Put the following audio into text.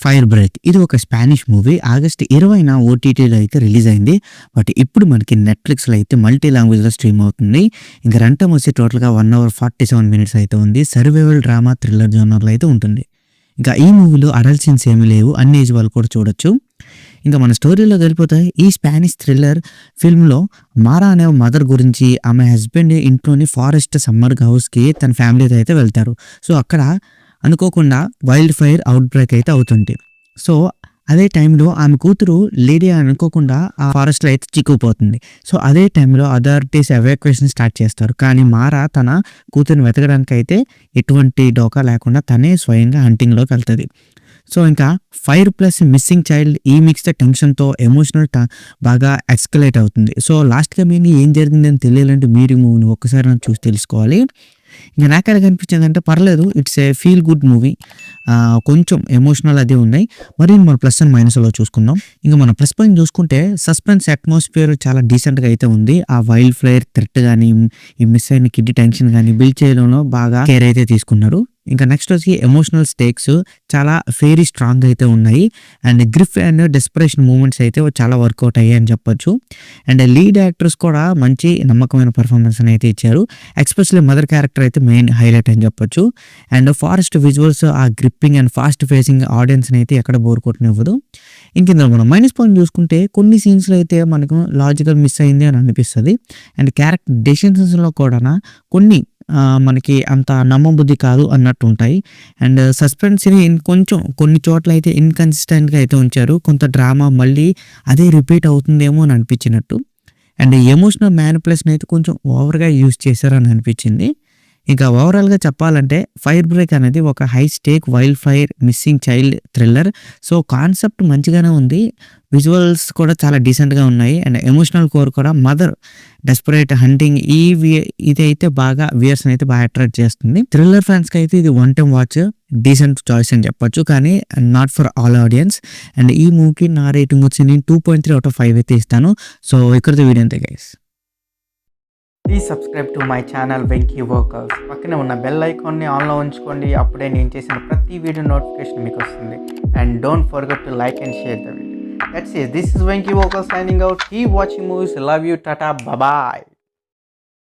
Fire break ఇది ఒక Spanish movie. August 20న ఓటీటీలో అయితే రిలీజ్ అయింది. బట్ ఇప్పుడు మనకి నెట్‌ఫ్లిక్స్‌లో అయితే మల్టీ లాంగ్వేజ్‌లో స్ట్రీమ్ అవుతుంది. ఇంక రన్ టైమ్ వచ్చి టోటల్‌గా 1 అవర్ 47 మినిట్స్ అయితే ఉంది. సర్వైవల్ డ్రామా థ్రిల్లర్ జోనర్‌లో అయితే ఉంటుంది. ఇంకా ఈ మూవీలో అడల్ట్ సీన్స్ ఏమీ లేవు. అన్ని ఏజ్ వాళ్ళు కూడా చూడొచ్చు. ఇంకా మన స్టోరీలోకి వెళ్ళిపోతే ఈ స్పానిష్ థ్రిల్లర్ ఫిల్మ్‌లో మారా అనే మదర్ గురించి ఆమె హస్బెండ్ ఇంట్లోని ఫారెస్ట్ సమ్మర్ హౌస్‌కి తన ఫ్యామిలీతో అయితే వెళ్తారు. సో అక్కడ అనుకోకుండా వైల్డ్ ఫైర్ అవుట్ బ్రేక్ అయితే అవుతుంది. సో అదే టైంలో ఆమె కూతురు లేడీ అనుకోకుండా ఆ ఫారెస్ట్‌లో అయితే చిక్కుకుపోతుంది. సో అదే టైంలో అథారిటీస్ ఎవాక్యుయేషన్ స్టార్ట్ చేస్తారు. కానీ మారా తన కూతురిని వెతకడానికి అయితే ఎటువంటి డోకా లేకుండా తనే స్వయంగా హంటింగ్‌లోకి వెళ్తది. సో ఇంకా ఫైర్ ప్లస్ మిస్సింగ్ చైల్డ్ ఈ మిక్స్డ్ టెన్షన్‌తో ఎమోషనల్ బాగా ఎస్కలేట్ అవుతుంది. సో లాస్ట్‌గా మీకు ఏం జరిగిందని తెలియాలంటే మీరు ఈ మూవీని ఒక్కసారి చూసి తెలుసుకోవాలి. ఇంక నాకెలా కనిపించిందంటే పర్లేదు. It's a feel good movie. కొంచెం ఎమోషనల్ అది ఉన్నాయి. మరి మన ప్లస్ అండ్ మైనస్‌లో చూసుకుందాం. ఇంక మన ప్లస్ పాయింట్ చూసుకుంటే సస్పెన్స్ అట్మాస్ఫియర్ చాలా డీసెంట్‌గా అయితే ఉంది. ఆ వైల్డ్ ఫైర్ థ్రెట్ గానీ, ఈ మిస్ అయిన కిడ్డీ టెన్షన్ గానీ బిల్డ్ చేయడంలో బాగా కేర్ అయితే తీసుకున్నారు. ఇంకా నెక్స్ట్ వచ్చి ఎమోషనల్ స్టేక్స్ చాలా వెరీ స్ట్రాంగ్ అయితే ఉన్నాయి. అండ్ గ్రిఫ్ అండ్ డెస్పరేషన్ మూమెంట్స్ అయితే చాలా వర్కౌట్ అయ్యాయి అని చెప్పొచ్చు. అండ్ లీడ్ యాక్టర్స్ కూడా మంచి నమ్మకమైన పర్ఫార్మెన్స్ అయితే ఇచ్చారు. ఎస్పెషల్లీ మదర్ క్యారెక్టర్ అయితే మెయిన్ హైలైట్ అని చెప్పొచ్చు. అండ్ ఫారెస్ట్ విజువల్స్ ఆ గ్రిప్పింగ్ అండ్ ఫాస్ట్ ఫేసింగ్ ఆడియన్స్ని అయితే ఎక్కడ బోర్ కొట్టనివ్వదు. ఇందులో మనం మైనస్ పాయింట్ చూసుకుంటే కొన్ని సీన్స్లో అయితే మనకు లాజికల్ మిస్ అయింది అని అనిపిస్తుంది. అండ్ క్యారెక్టర్ డెసిషన్స్లో కూడా కొన్ని మనకి అంత నమ్మబుద్ధి కాదు అన్నట్టు ఉంటాయి. అండ్ సస్పెన్స్‌ని కొంచెం కొన్ని చోట్ల అయితే ఇన్‌కన్సిస్టెంట్‌గా అయితే ఉంచారు. కొంత డ్రామా మళ్ళీ అదే రిపీట్ అవుతుందేమో అని అనిపించినట్టు. అండ్ ఎమోషనల్ మ్యానిపులేషన్ అయితే కొంచెం ఓవర్‌గా యూజ్ చేశారని అనిపించింది. ఇంకా ఓవరాల్‌గా చెప్పాలంటే ఫైర్ బ్రేక్ అనేది ఒక high stake wild fire missing child thriller. So concept మంచిగానే ఉంది. విజువల్స్ కూడా చాలా డీసెంట్‌గా ఉన్నాయి. అండ్ ఎమోషనల్ కోర్ కూడా మదర్ డెస్పరేట్ హంటింగ్ ఇదైతే బాగా వ్యూయర్స్‌ని అయితే బాగా అట్రాక్ట్ చేస్తుంది. థ్రిల్లర్ ఫ్యాన్స్‌కి అయితే ఇది one time watch decent choice అని చెప్పొచ్చు. కానీ not for all audience. And ఈ మూవీకి నా రేటింగ్ వచ్చి నేను 2.3 అవుట్ ఆఫ్ 5 అయితే ఇస్తాను. సో ఇక్కడితో వీడియో అంతే guys. Please subscribe to my channel Venky workers. పక్కనే ఉన్న బెల్ ఐకాన్ని ఆన్లో ఉంచుకోండి. అప్పుడే నేను చేసిన ప్రతి వీడియో నోటిఫికేషన్ మీకు వస్తుంది. And don't forget to like and share the video. That's it. This is Venky Vocal signing out. Keep watching movies. Love you. Tata. Bye bye.